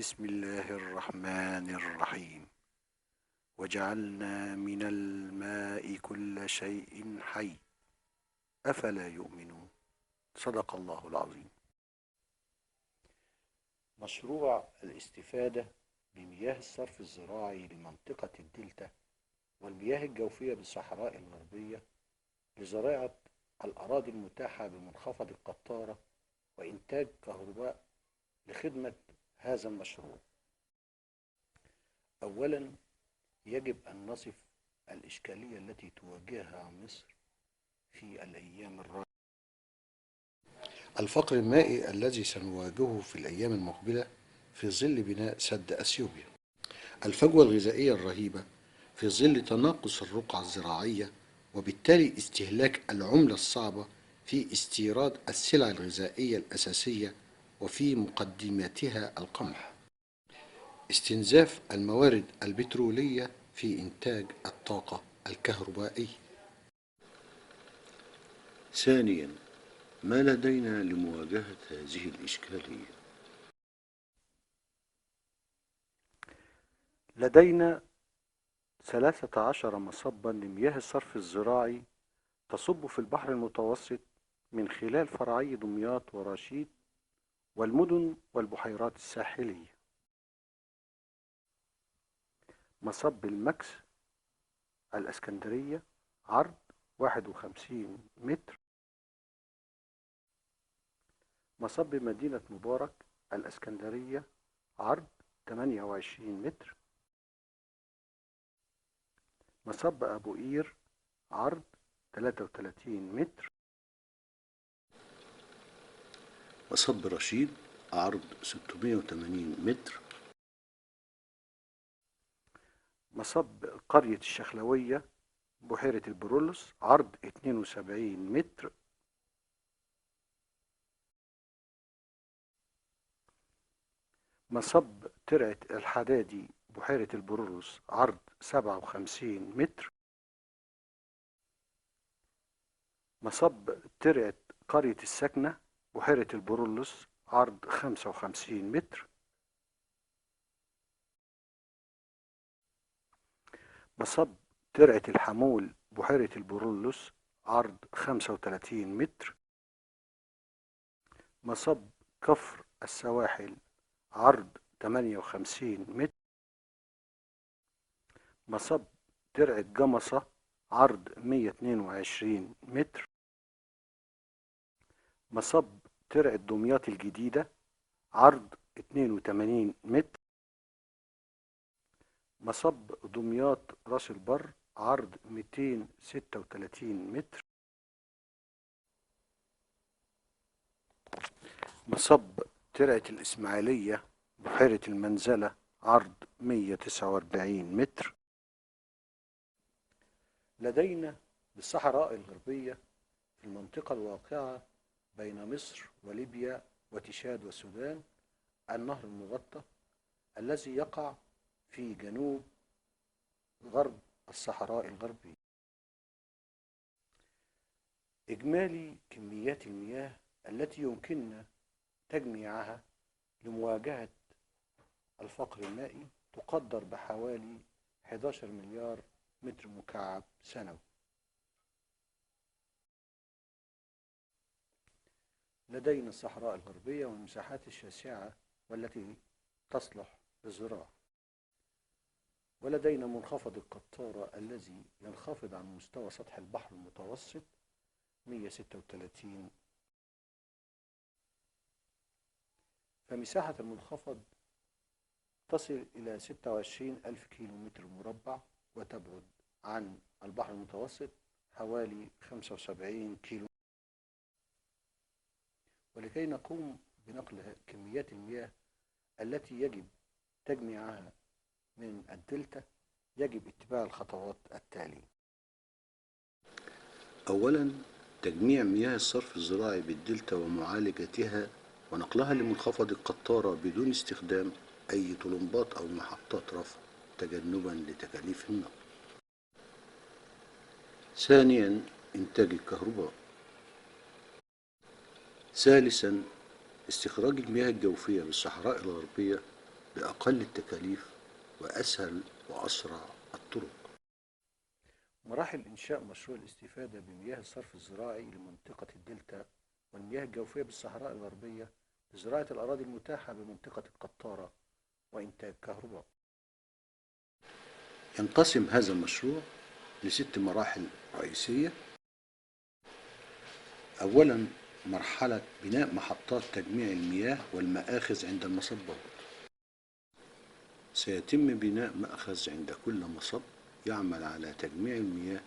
بسم الله الرحمن الرحيم. وجعلنا من الماء كل شيء حي أفلا يؤمنون. صدق الله العظيم. مشروع الاستفادة بمياه الصرف الزراعي لمنطقة الدلتا والمياه الجوفية بالصحراء الغربية لزراعة الأراضي المتاحة بمنخفض القطارة وإنتاج كهرباء لخدمة هذا المشروع. أولا، يجب أن نصف الإشكالية التي تواجهها مصر في الأيام الراهنة. الفقر المائي الذي سنواجهه في الأيام المقبلة في ظل بناء سد أثيوبيا. الفجوة الغذائية الرهيبة في ظل تناقص الرقعة الزراعية وبالتالي استهلاك العملة الصعبة في استيراد السلع الغذائية الأساسية وفي مقدماتها القمح. استنزاف الموارد البترولية في إنتاج الطاقة الكهربائية. ثانيا، ما لدينا لمواجهة هذه الإشكالية؟ لدينا 13 مصبا لمياه الصرف الزراعي تصب في البحر المتوسط من خلال فرعي دمياط ورشيد والمدن والبحيرات الساحلية. مصب المكس الإسكندرية عرض 51 متر. مصب مدينة مبارك الإسكندرية عرض 28 متر. مصب أبو قير عرض 33 متر. مصب رشيد عرض 680 متر. مصب قرية الشخلوية بحيرة البرولوس عرض 72 متر. مصب ترعة الحدادي بحيرة البرولوس عرض 57 متر. مصب ترعة قرية السكنة بحيرة البرولوس عرض 55 متر. مصب ترعة الحمول بحيرة البرولوس عرض 35 متر. مصب كفر السواحل عرض 58 متر. مصب ترعة جمصة عرض 122 متر. مصب ترعة دمياط الجديدة عرض 82 متر. مصب دمياط راس البر عرض 236 متر. مصب ترعة الإسماعيلية بحيرة المنزلة عرض 149 متر. لدينا بالصحراء الغربية في المنطقة الواقعة بين مصر وليبيا وتشاد والسودان النهر المغطى الذي يقع في جنوب غرب الصحراء الغربية. إجمالي كميات المياه التي يمكننا تجميعها لمواجهة الفقر المائي تقدر بحوالي 11 مليار متر مكعب سنوي. لدينا الصحراء الغربية والمساحات الشاسعة والتي تصلح للزراعة، ولدينا منخفض القطارة الذي ينخفض عن مستوى سطح البحر المتوسط 136، فمساحة المنخفض تصل إلى 26 ألف كيلو متر مربع وتبعد عن البحر المتوسط حوالي 75 كيلو. ولكي نقوم بنقل كميات المياه التي يجب تجميعها من الدلتا يجب اتباع الخطوات التالية. أولا، تجميع مياه الصرف الزراعي بالدلتا ومعالجتها ونقلها لمنخفض القطارة بدون استخدام أي طلمبات أو محطات رفع تجنبا لتكاليف النقل. ثانيا، إنتاج الكهرباء. ثالثا، استخراج المياه الجوفية بالصحراء الغربية بأقل التكاليف وأسهل وأسرع الطرق. مراحل إنشاء مشروع الاستفادة بمياه الصرف الزراعي لمنطقة الدلتا والمياه الجوفية بالصحراء الغربية لزراعة الأراضي المتاحة بمنطقة القطارة وإنتاج كهرباء. ينقسم هذا المشروع ل6 مراحل رئيسية. أولا، مرحلة بناء محطات تجميع المياه والمآخذ عند المصبات. سيتم بناء مأخذ عند كل مصب يعمل على تجميع المياه.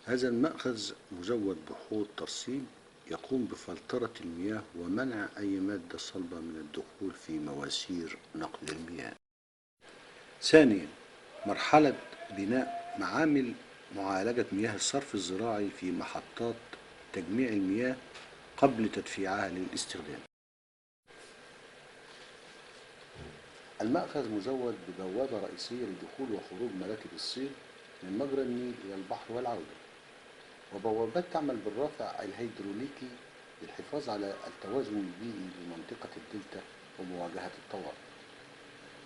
هذا المأخذ مزود بحوض ترسيب يقوم بفلترة المياه ومنع أي مادة صلبة من الدخول في مواسير نقل المياه. ثانيا، مرحلة بناء معامل معالجة مياه الصرف الزراعي في محطات تجميع المياه قبل تدفيعها للاستخدام. المأخذ مزود ببوابة رئيسية لدخول وخروج مراكب الصيد من مجرى النيل إلى البحر والعودة، وبوابات تعمل بالرافع الهيدروليكي للحفاظ على التوازن البيئي لمنطقة الدلتا ومواجهة الطوارئ.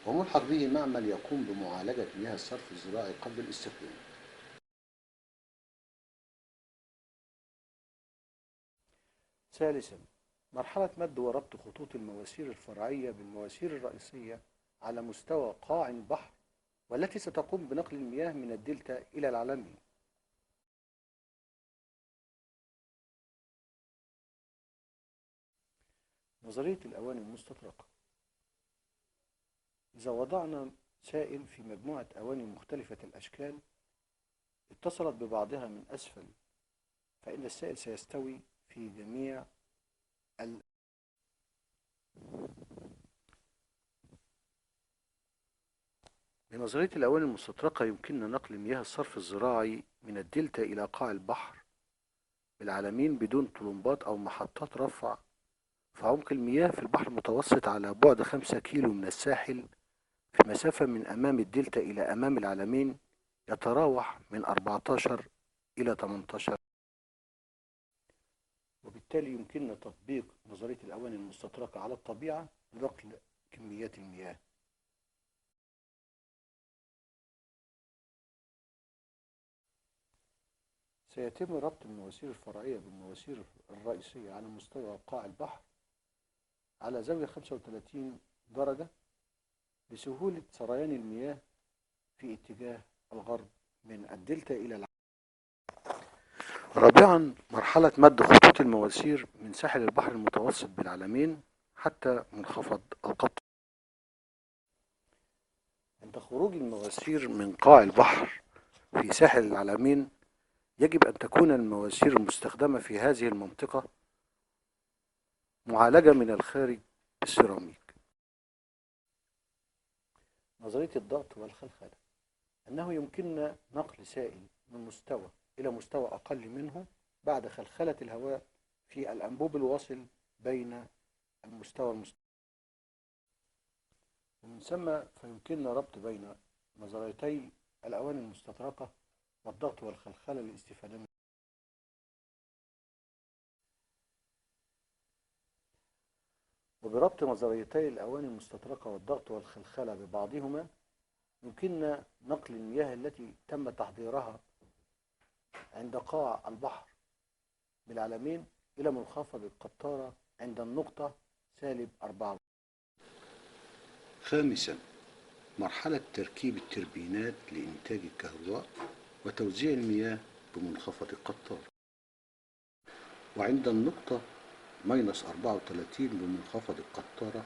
وملحق به معمل يقوم بمعالجة مياه الصرف الزراعي قبل الاستخدام. ثالثا، مرحلة مد وربط خطوط المواسير الفرعية بالمواسير الرئيسية على مستوى قاع البحر والتي ستقوم بنقل المياه من الدلتا إلى العلمين. نظرية الأواني المستطرقة. إذا وضعنا سائل في مجموعة أواني مختلفة الأشكال اتصلت ببعضها من أسفل، فإن السائل سيستوي في جميع بنظرية الأواني المستطرقة يمكننا نقل مياه الصرف الزراعي من الدلتا إلى قاع البحر بالعلمين بدون طلمبات أو محطات رفع. فعمق المياه في البحر المتوسط على بعد 5 كيلو من الساحل في مسافة من أمام الدلتا إلى أمام العلمين يتراوح من 14 إلى 18، وبالتالي يمكننا تطبيق نظرية الأواني المستطرقة على الطبيعة لنقل كميات المياه. سيتم ربط المواسير الفرعية بالمواسير الرئيسية على مستوى قاع البحر على زاوية 35 درجة لسهولة سريان المياه في اتجاه الغرب من الدلتا إلى العلمين. رابعا، مرحلة مد خطوط المواسير من ساحل البحر المتوسط بالعلمين حتى منخفض القطر. عند خروج المواسير من قاع البحر في ساحل العلمين يجب أن تكون المواسير المستخدمة في هذه المنطقة معالجة من الخارج بالسيراميك. نظرية الضغط والخلخلة. أنه يمكننا نقل سائل من مستوى إلى مستوى أقل منه بعد خلخلة الهواء في الأنبوب الواصل بين المستوى ومن ثم فيمكننا ربط بين نظريتي الأواني المستطرقة والضغط والخلخلة للاستفادة منه. وبربط نظريتي الأواني المستطرقة والضغط والخلخلة ببعضهما يمكننا نقل المياه التي تم تحضيرها عند قاع البحر بالعلمين إلى منخفض القطارة عند النقطة -4. خامسا، مرحلة تركيب التربينات لإنتاج الكهرباء وتوزيع المياه بمنخفض القطار. وعند النقطة -34 بمنخفض القطارة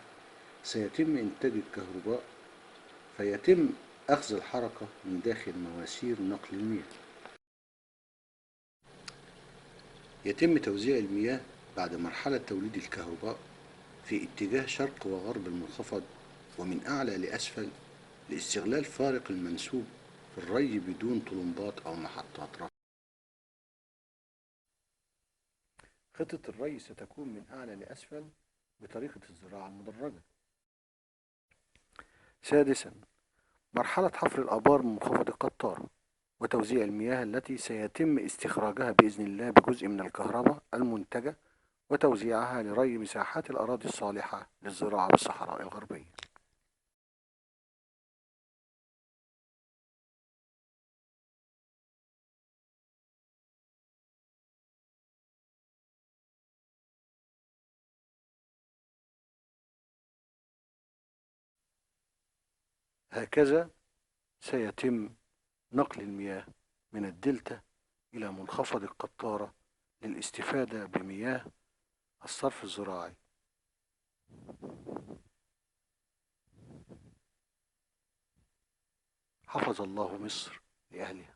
سيتم إنتاج الكهرباء، فيتم أخذ الحركة من داخل مواسير نقل المياه. يتم توزيع المياه بعد مرحلة توليد الكهرباء في اتجاه شرق وغرب المنخفض ومن أعلى لأسفل لاستغلال فارق المنسوب في الري بدون طلمبات أو محطات رفع. خطة الري ستكون من أعلى لأسفل بطريقة الزراعة المدرجة. سادسا، مرحلة حفر الآبار من منخفض القطارة وتوزيع المياه التي سيتم استخراجها بإذن الله بجزء من الكهرباء المنتجة وتوزيعها لري مساحات الأراضي الصالحة للزراعة بالصحراء الغربية. هكذا سيتم نقل المياه من الدلتا إلى منخفض القطارة للاستفادة بمياه الصرف الزراعي. حفظ الله مصر لأهلها.